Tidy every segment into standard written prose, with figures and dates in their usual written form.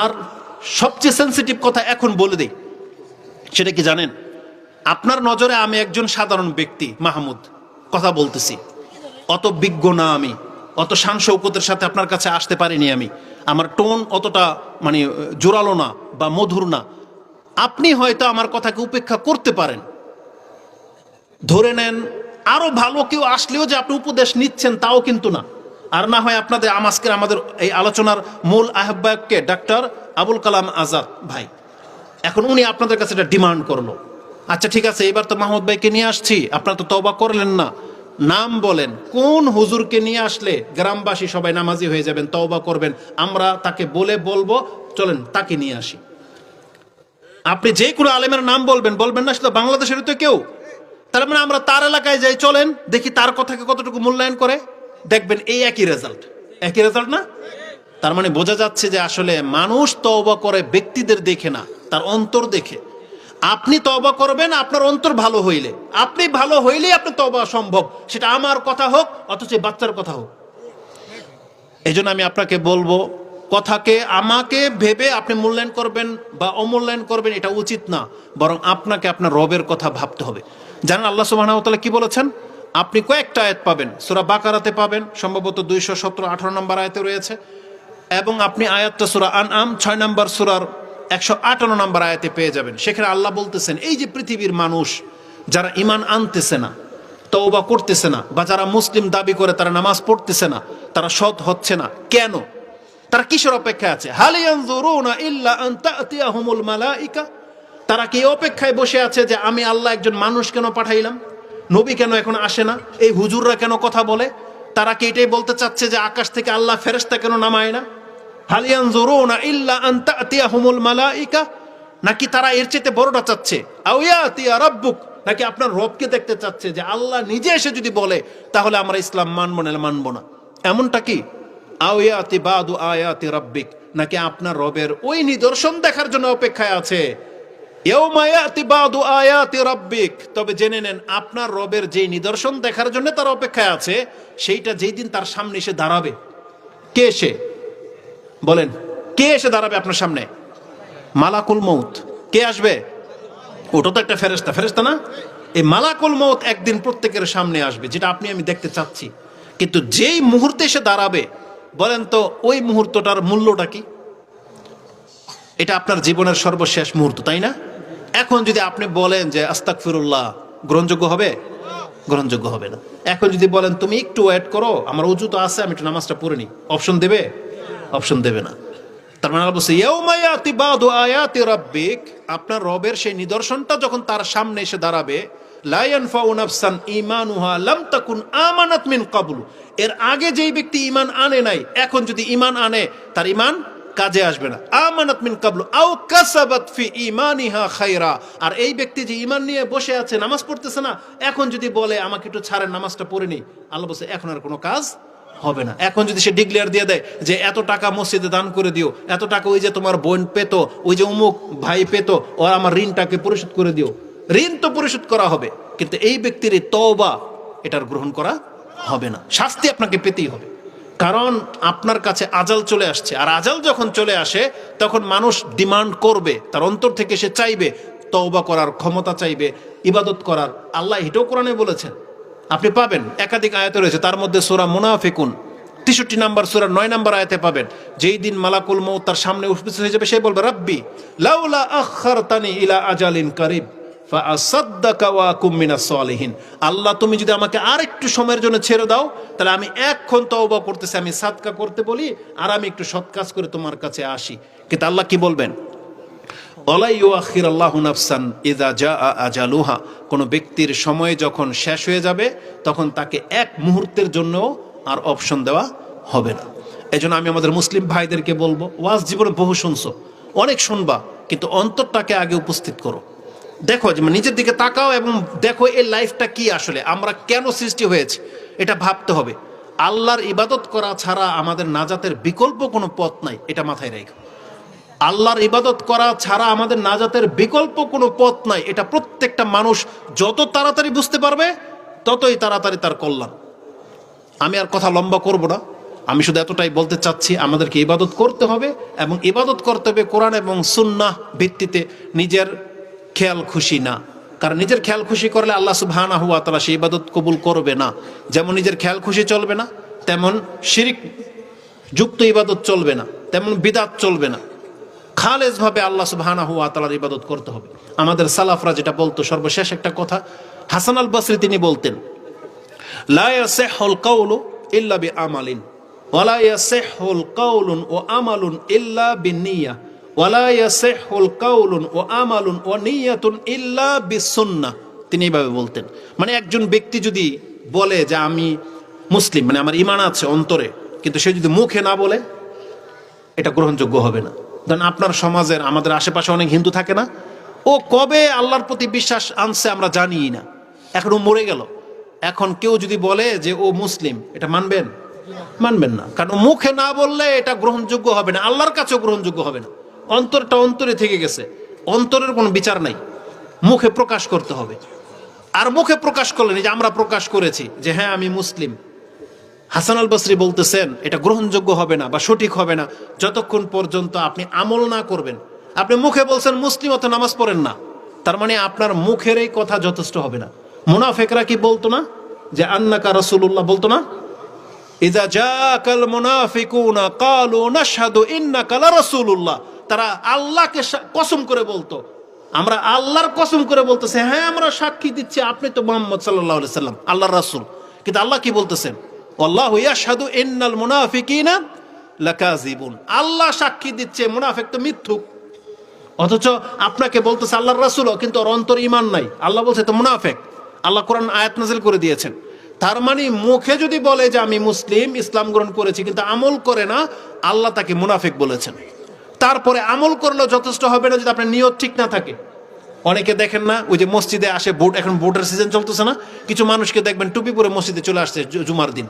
আর সবচেয়ে সেন্সিটিভ কথা এখন বলে দিই, সেটা কি জানেন? আপনার নজরে আমি একজন সাধারণ ব্যক্তি, মাহমুদ কথা বলতেছি, অত বিজ্ঞ না আমি, অত শান শৌকতের সাথে আপনার কাছে আসতে পারিনি আমি, আমার টোন অতটা মানে জোরালো না বা মধুর না। আপনি হয়তো আমার কথাকে উপেক্ষা করতে পারেন, ধরে নেন আরো ভালো কেউ আসলেও যে আপনি উপদেশ নিচ্ছেন তাও কিন্তু না। আর না হয় আপনাদের আজকের আমাদের এই আলোচনার মূল আহ্বায়ককে ডাক্তার আবুল কালাম আজাদ ভাই, এখন উনি আপনাদের কাছে এটা ডিমান্ড করলো, আচ্ছা ঠিক আছে এবার তো মাহমুদ ভাইকে নিয়ে আসছি, আপনারা তো তওবা করলেন না, নাম বলেন কোন হুজুরকে নিয়ে আসলে গ্রামবাসী সবাই নামাজি হয়ে যাবেন, তওবা করবেন, আমরা তাকে বলবো চলেন তাকে নিয়ে আসি। আপনি যে কোনো আলেমের নাম বলবেন না, সেটা বাংলাদেশের তো কেউ, তার মানে আমরা তার এলাকায় যাই, চলেন দেখি তার কথাকে কতটুকু মূল্যায়ন করে, দেখবেন এই একই রেজাল্ট না? তার মানে বোঝা যাচ্ছে যে আসলে মানুষ তওবা করে ব্যক্তিদের দেখে না, তার অন্তর দেখে। আপনি তওবা করবেন আপনার অন্তর ভালো হইলে, আপনি ভালো হইলেই আপনি তওবা সম্ভব, সেটা আমার কথা হোক অথচ বাচ্চার কথা হোক। এই জন্য আমি আপনাকে বলবো, কথাকে আমাকে ভেবে আপনি মূল্যায়ন করবেন বা অমূল্যায়ন করবেন এটা উচিত না, বরং আপনাকে আপনার রবের কথা ভাবতে হবে। জানেন আল্লাহ সুবহানাহু ওয়া তাআলা কি বলেছেন? আপনি কয়েকটা আয়াত পাবেন, সূরা বাকারাতে পাবেন, সম্ভবত 217-18 নম্বর আয়াতে রয়েছে, এবং আপনি আয়াতটা সূরা আনআম 6 নম্বর সূরার 158 নম্বর আয়াতে পেয়ে যাবেন। সেখানে আল্লাহ বলতেছেন এই যে পৃথিবীর মানুষ যারা ঈমান আনতেছে না, তওবা করতেছে না, বা যারা মুসলিম দাবি করে তারা নামাজ পড়তেছে না, তারা সৎ হচ্ছে না, কেন? তারা কিসের অপেক্ষায় আছে? হাল ইয়ানজুরুনা ইল্লা আন তা'তিয়াহুমুল মালাইকা, তারা কি অপেক্ষায় বসে আছে যে আমি আল্লাহ একজন মানুষ কেন পাঠাইলাম, নবী কেন এখন আসে না, এই হুজুররা কেন কথা বলে? তারা কি এটাই বলতে চাচ্ছে যে আকাশ থেকে আল্লাহ ফেরেশতা কেন নামায় না? হাল ইয়ানজুরুনা ইল্লা আন তা'তিয়াহুমুল মালাইকা, নাকি তারা এর চেয়ে বড়টা চাচ্ছে, আও ইয়াতিয়া রাব্বুক, নাকি আপনার রবকে দেখতে চাচ্ছে যে আল্লাহ নিজে এসে যদি বলে তাহলে আমরা ইসলাম মানবো না মানবো না, এমনটা কি? আও ইয়াতি বাদু আয়াতি রাব্বিক, নাকি আপনার রবের ওই নিদর্শন দেখার জন্য অপেক্ষায় আছে? ইয়াউমা ইয়াতি বাদু আয়াতি রাব্বিক, তবে জেনে নেন আপনার রবের যে নিদর্শন দেখার জন্য তার অপেক্ষায় আছে, সেইটা যেই দিন তার সামনে এসে দাঁড়াবে, কে এসে বলেন, কে এসে দাঁড়াবে আপনার সামনে? মালাকুল মউত। কে আসবে? ওটা তো একটা ফেরেশতা না? এই মালাকুল মউত একদিন প্রত্যেকের সামনে আসবে, যেটা আপনি আমি দেখতে চাচ্ছি, কিন্তু যেই মুহূর্তে এসে দাঁড়াবে, বলেন তো ওই মুহূর্তটার মূল্যটা কি? এটা আপনার জীবনের সর্বশেষ মুহূর্ত, তাই না? এখন যদি আপনি বলেন যে আস্তাগফিরুল্লাহ, গ্রহণযোগ্য হবে? গ্রহণযোগ্য হবে না। এখন যদি বলেন তুমি একটু ওয়েট করো, আমার ওযু তো আছে, আমি একটু নামাজটা পড়ে নিই, অপশন দেবে? অপশন দেবে না। তার মানে বলছে ইয়াউমা ইয়াতি বাদু আয়াতি রাব্বিক, আপনার রবের সেই নিদর্শনটা যখন তার সামনে এসে দাঁড়াবে, লা ইয়ানফাউ নাফসান ঈমানুহা লাম তাকুন আমানাত মিন ক্বাবলু, এর আগে যেই ব্যক্তি ঈমান আনে নাই, এখন যদি ঈমান আনে তার ঈমান কাজে আসবে না। আমানাত মিন ক্বাবলু আও কাসাবাত ফি ঈমানিহা খায়রা, আর এই ব্যক্তি যে ঈমান নিয়ে বসে আছে, নামাজ পড়তেছে না, এখন যদি বলে আমাকে একটু ছাড়েন নামাজটা পড়ে নিই, আল্লাহ বলছে এখন আর কোনো কাজ হবে না। এখন যদি সে ডিক্লেয়ার দিয়ে দেয় যে এত টাকা মসজিদে দান করে দিও, এত টাকা ওই যে তোমার বোন পেত, ওই যে অমুক ভাই পেত, ও আমার ঋণটাকে পরিশোধ করে দিও, ঋণ তো পরিশোধ করা হবে, কিন্তু এই ব্যক্তির তওবা এটার গ্রহণ করা হবে না, শাস্তি আপনাকে পেতেই হবে। কারণ আপনার কাছে আজাল চলে আসছে, আর আজাল যখন চলে আসে তখন মানুষ ডিমান্ড করবে, তার অন্তর থেকে সে চাইবে, তওবা করার ক্ষমতা চাইবে, ইবাদত করার। আল্লাহ এটাও কোরআনে বলেছেন, আপনি পাবেন একাধিক আয়াতে রয়েছে, তার মধ্যে সূরা মুনাফিকুন 63 নম্বর সূরা 9 নম্বর আয়াতে পাবেন, যেই দিন মালাকুল মউত তার সামনে উপস্থিত হয়ে যাবে, সে বলবে রাব্বি লাউলা আখারতানি ইলা আজালিন কারিব ফাআসাদদাকা ওয়া আকুম মিনাস সালিহিন, আল্লাহ তুমি যদি আমাকে আর একটু সময়ের জন্য ছেড়ে দাও, তাহলে আমি এক্ষণ তওবা করতেছি, আমি সাদকা করতে বলি, আর আমি একটু সৎ কাজ করে তোমার কাছে আসি। কিন্তু আল্লাহ কি বলবেন? ওয়ালা ইউআখিরুল্লাহু নাফসান ইযা জাআ আজালুহা, কোন ব্যক্তির সময় যখন শেষ হয়ে যাবে তখন তাকে এক মুহূর্তের জন্য আর অপশন দেওয়া হবে না। এজন্য আমি আমাদের মুসলিম ভাইদেরকে বলবো, ওয়াজ জীবনে বহু শুনছো, অনেক শুনবা, কিন্তু অন্তরটাকে আগে উপস্থিত করো, দেখো যে নিজের দিকে তাকাও এবং দেখো এই লাইফটা কি, আসলে আমরা কেন সৃষ্টি হয়েছে এটা ভাবতে হবে। আল্লাহর ইবাদত করা ছাড়া আমাদের নাজাতের বিকল্প কোনো পথ নাই, এটা মাথায় রেখো। আল্লাহর ইবাদত করা ছাড়া আমাদের নাজাতের বিকল্প কোনো পথ নাই, এটা প্রত্যেকটা মানুষ যত তাড়াতাড়ি বুঝতে পারবে ততই তাড়াতাড়ি তার কল্যাণ। আমি আর কথা লম্বা করব না, আমি শুধু এতটাই বলতে চাচ্ছি, আমাদেরকে ইবাদত করতে হবে এবং ইবাদত করতে হবে কোরআন এবং সুন্নাহ ভিত্তিতে, নিজের খেয়াল খুশি না। কারণ নিজের খেয়াল খুশি করলে আল্লাহ সুবহানাহু ওয়া তাআলা সেই ইবাদত কবুল করবে না। যেমন নিজের খেয়াল খুশি চলবে না, তেমন শিরিক যুক্ত ইবাদত চলবে না, তেমন বিদআত চলবে না। খালেজ ভাবে আল্লাহ সুবহানাহু ওয়া তাআলার ইবাদত করতে হবে। আমাদের সালাফরা যেটা বলতো, সর্বশেষ একটা কথা, হাসান আল বসরি তিনি বলতেন, লা ইয়াসিহুল কাউলু ইল্লা বিআমালিন ওয়ালা ইয়াসিহুল কাউলুন ওয়া আমালুন ইল্লা বিনিয়া ওয়ালা ইয়াসিহুল কাউলুন ওয়া আমালুন ওয়া নিয়াতুন ইল্লা বিসুন্নাহ। তিনি এইভাবে বলতেন, মানে একজন ব্যক্তি যদি বলে যে আমি মুসলিম, মানে আমার ঈমান আছে অন্তরে, কিন্তু সে যদি মুখে না বলে, এটা গ্রহণযোগ্য হবে না। কারণ আপনার সমাজের, আমাদের আশেপাশে অনেক হিন্দু থাকে না, ও কবে আল্লাহর প্রতি বিশ্বাস আনছে আমরা জানি না, এখন ও মরে গেল। এখন কেউ যদি বলে যে ও মুসলিম, এটা মানবেন? মানবেন না, কারণ মুখে না বললে এটা গ্রহণযোগ্য হবে না, আল্লাহর কাছেও গ্রহণযোগ্য হবে না। অন্তরটা অন্তরে থেকে গেছে, অন্তরের কোনো বিচার নাই, মুখে প্রকাশ করতে হবে। আর মুখে প্রকাশ করলেন, যে আমরা প্রকাশ করেছি যে হ্যাঁ আমি মুসলিম, হাসান আল বসরি বলতেছেন এটা গ্রহণযোগ্য হবে না বা সঠিক হবে না যতক্ষণ পর্যন্ত আপনি আমল না করবেন। আপনি মুখে বলছেন মুসলিম, অত নামাজ পড়েন না, তার মানে আপনার মুখের এই কথা যথেষ্ট হবে না। মুনাফিকরা কি বলতো না যে আন্নাকা রাসূলুল্লাহ, বলতো না, ইযা জাকাল মুনাফিকুনা ক্বালু নাশহাদু ইন্নাকা লারাসূলুল্লাহ। তারা আল্লাহকে কসম করে বলতো, আমরা আল্লাহর কসম করে বলতেছে হ্যাঁ আমরা সাক্ষী দিচ্ছি আপনি তো মুহাম্মদ সাল্লাল্লাহু আলাইহি সাল্লাম, আল্লাহর রাসূল। কিন্তু আল্লাহ কি বলতেছেন, আল্লাহু ইয়াশহাদু ইন্নাল মুনাফিকিনা লাকাযিবুন, আল্লাহ সাক্ষী দিচ্ছে মুনাফিক তো মিথ্যুক। অথচ আপনাকে বলতেছে আল্লাহর রাসূল, কিন্তু ওর অন্তর ঈমান নাই, আল্লাহ বলছে তো মুনাফিক। আল্লাহ কোরআন আয়াত নাযিল করে দিয়েছেন। তার মানে মুখে যদি বলে যে আমি মুসলিম, ইসলাম গ্রহণ করেছি, কিন্তু আমল করে না, আল্লাহ তাকে মুনাফিক বলেছেন। তারপরে আমল করলেও যথেষ্ট হবে না যদি আপনার নিয়ত ঠিক না থাকে। অনেকে দেখেন না, ওই যে মসজিদে আসে, ভোট, এখন ভোটের সিজন চলতেছে না, কিছু মানুষকে দেখবেন টুপি পরে মসজিদে চলে আসছে জুমার দিন।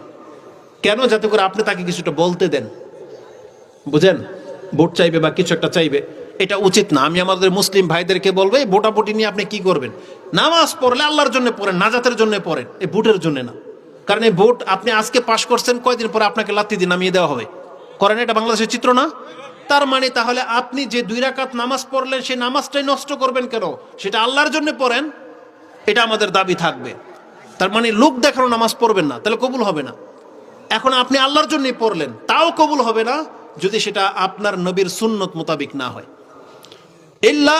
কেন? যাতে করে আপনি তাকে কিছুটা বলতে দেন, বুঝেন, ভোট চাইবে বা কিছু একটা চাইবে। এটা উচিত না। আমি আমাদের মুসলিম ভাইদেরকে বলবো, এই ভোটাভুটি নিয়ে আপনি কি করবেন? নামাজ পড়লে আল্লাহর জন্য পড়েন, নাজাতের জন্য পড়েন, এই ভোটের জন্য না। কারণ এই ভোট আপনি আজকে পাশ করছেন, কয়দিন পরে আপনাকে লাথি দিয়ে নামিয়ে দেওয়া হবে। করেন, এটা বাংলাদেশের চিত্র না? তার মানে তাহলে আপনি যে 2 রাকাত নামাজ পড়লেন, সেই নামাজটাই নষ্ট করবেন কেন? সেটা আল্লাহর জন্য পড়েন, এটা আমাদের দাবি থাকবে। তার মানে লোক দেখানো নামাজ পড়বেন না, তাহলে কবুল হবে না। এখন আপনি আল্লাহর জন্যই পড়লেন, তাও কবুল হবে না যদি সেটা আপনার নবীর সুন্নত মোতাবিক না হয়। ইল্লা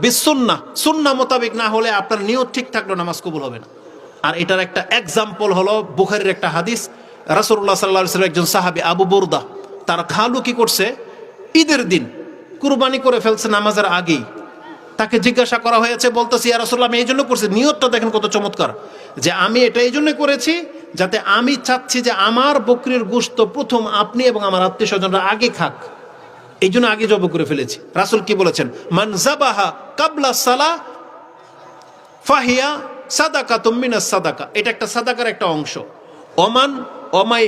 বিসুন্নাহ, সুন্নাহ মোতাবিক না হলে আপনার নিয়ত ঠিক থাকলেও নামাজ কবুল হবে না। আর এটার একটা এক্সাম্পল হলো বুখারীর একটা হাদিস। রাসূলুল্লাহ সাল্লাল্লাহু আলাইহি ওয়াসাল্লাম একজন সাহাবী আবু বুরদা, তার খালু কি করছে, ঈদের দিন কুরবানি করে ফেলছে নামাজের আগেই। তাকে জিজ্ঞাসা করা হয়েছে, বলতেছি ইয়া রাসূলুল্লাহ আমি এই জন্য করছি। নিয়তটা দেখেন কত চমৎকার, যে আমি এটা এই জন্য করেছি যাতে আমি চাচ্ছি যে আমার বকরির গোশত প্রথম আপনি এবং আমার আত্মীয় স্বজনরা আগে খাক, এই জন্য আগে জব করে ফেলেছি। রাসূল কি বলেছেন, মান যাবাহা কাবলা সালাহ ফাহিয়া সাদাকাতুম মিনাস সাদাকা, এটা একটা সাদাকার একটা অংশ। ওমান ওমাই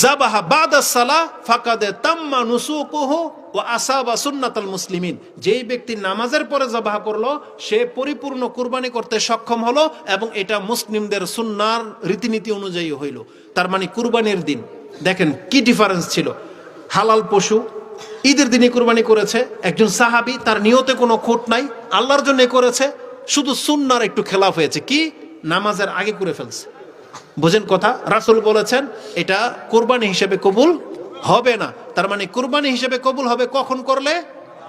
যাবাহা বাদা সালাহ ফাকাদে তাম্মা নুসুকুহু ওয়া আসাবা সুন্নাতাল মুসলিমিন, যেই ব্যক্তি নামাজের পরে যাবাহ করলো সে পরিপূর্ণ কুরবানি করতে সক্ষম হলো এবং এটা মুসলিমদের সুন্নাহর রীতিনীতি অনুযায়ী হইল। তার মানে কুরবানির দিন দেখেন কি ডিফারেন্স ছিল। হালাল পশু ঈদের দিনে কুরবানি করেছে একজন সাহাবী, তার নিয়তে কোনো খোট নাই, আল্লাহর জন্য করেছে, শুধু সুন্নাহর একটু খেলাফ হয়েছে, কি নামাজের আগে করে ফেলছে। বুঝেন কথা? রাসূল বলেছেন এটা কুরবানি হিসেবে কবুল হবে না। তার মানে কুরবানি হিসেবে কবুল হবে কখন করলে?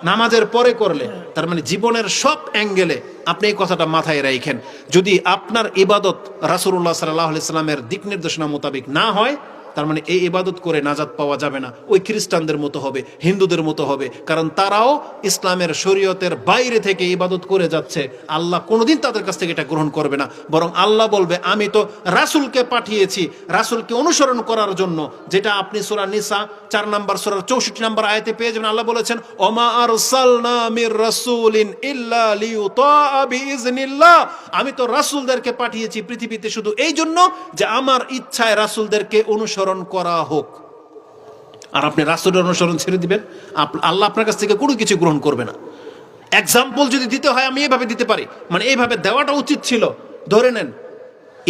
নামাজের পরে করলে। তার মানে জীবনের সব অ্যাঙ্গেলে আপনি এই কথাটা মাথায় রাখেন, যদি আপনার ইবাদত রাসূলুল্লাহ সাল্লাল্লাহু আলাইহি সাল্লামের দিক নির্দেশনা মোতাবেক না হয়, তার মানে এই ইবাদত করে নাজাত পাওয়া যাবে না, ওই খ্রিস্টানদের মতো হবে, হিন্দুদের মতো হবে। কারণ তারাও ইসলামের শরীয়তের বাইরে থেকে ইবাদত করে যাচ্ছে, আল্লাহ কোনোদিন তাদের কাছ থেকে এটা গ্রহণ করবে না। বরং আল্লাহ বলবে আমি তো রাসূলকে পাঠিয়েছি রাসূলকে অনুসরণ করার জন্য, যেটা আপনি সূরা নিসা 4 নম্বর সূরার 64 নম্বর আয়াতে পেয়ে যাবেন। আল্লাহ বলেছেন ওমা আরসালনা মির রাসূলিন ইল্লা লিইউতা বিইজনিল্লাহ, আমি তো রাসূলদেরকে পাঠিয়েছি পৃথিবীতে শুধু এই জন্য যে আমার ইচ্ছায় রাসূলদেরকে অনুসরণ করা হোক। আর আপনি রাসূলের অনুসরণ ছেড়ে দিবেন, আল্লাহ আপনার কাছ থেকে কোনো কিছু গ্রহণ করবে না। এক্সাম্পল যদি দিতে হয় আমি এইভাবে দিতে পারি, মানে এইভাবে দেওয়াটা উচিত ছিল। ধরে নেন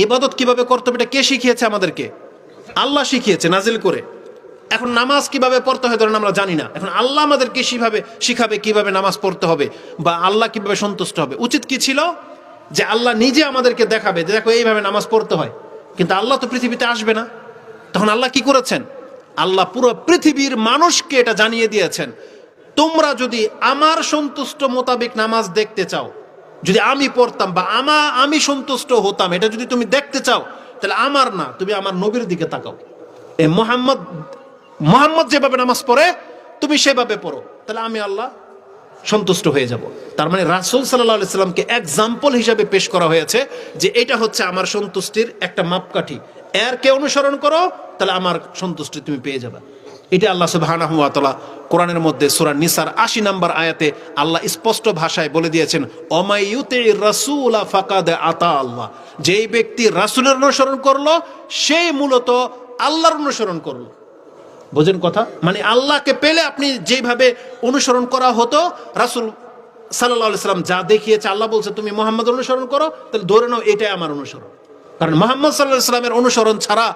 ইবাদত কিভাবে করতে হবে, এটা কে শিখিয়েছে আমাদেরকে? আল্লাহ শিখিয়েছে নাজিল করে। এখন নামাজ কিভাবে পড়তে হয় ধরেন আমরা জানি না, এখন আল্লাহ আমাদেরকে শিখাবে কিভাবে নামাজ পড়তে হবে বা আল্লাহ কিভাবে সন্তুষ্ট হবে। উচিত কি ছিল যে আল্লাহ নিজে আমাদেরকে দেখাবে যে দেখো এইভাবে নামাজ পড়তে হয়, কিন্তু আল্লাহ তো পৃথিবীতে আসবে না। তখন আল্লাহ কি করেছেন? আল্লাহ পুরো পৃথিবীর মানুষকে এটা জানিয়ে দিয়েছেন, তোমরা যদি আমার সন্তুষ্ট মোতাবেক নামাজ দেখতে চাও, যদি আমি পড়তাম বা আমি সন্তুষ্ট হতাম, এটা যদি তুমি দেখতে চাও, তাহলে আমার না, তুমি আমার নবীর দিকে তাকাও। এ মোহাম্মদ যেভাবে নামাজ পড়ে তুমি সেভাবে পড়ো, তাহলে আমি আল্লাহ সন্তুষ্ট হয়ে যাব। তার মানে রাসূল সাল্লাল্লাহু আলাইহি সাল্লামকে এক্সাম্পল হিসেবে পেশ করা হয়েছে যে এটা হচ্ছে আমার সন্তুষ্টির একটা মাপকাঠি, এর কে অনুসরণ করো তাহলে আমার সন্তুষ্টি তুমি পেয়ে যাবে। এটা আল্লাহ সুবহানাহু ওয়া তাআলা কোরআনের মধ্যে সূরা নিসার ৮০ নম্বর আয়াতে আল্লাহ স্পষ্ট ভাষায় বলে দিয়েছেন, ওমাই ইউতির রাসূলা ফাকাদ আতা আল্লাহ, যেই ব্যক্তি রাসূলের অনুসরণ করলো সেই মূলত আল্লাহর অনুসরণ করলো। বোঝেন কথা? মানে আল্লাহকে পেলে আপনি যেভাবে অনুসরণ করা হতো, রাসূল সাল্লাল্লাহু আলাইহি সাল্লাম যা দেখিয়েছে, আল্লাহ বলছে তুমি মুহাম্মদ অনুসরণ করো, তাহলে ধরে নাও এটাই আমার অনুসরণ। কারণ মুহাম্মদ সাল্লাল্লাহু আলাইহি সাল্লামের অনুসরণ ছাড়া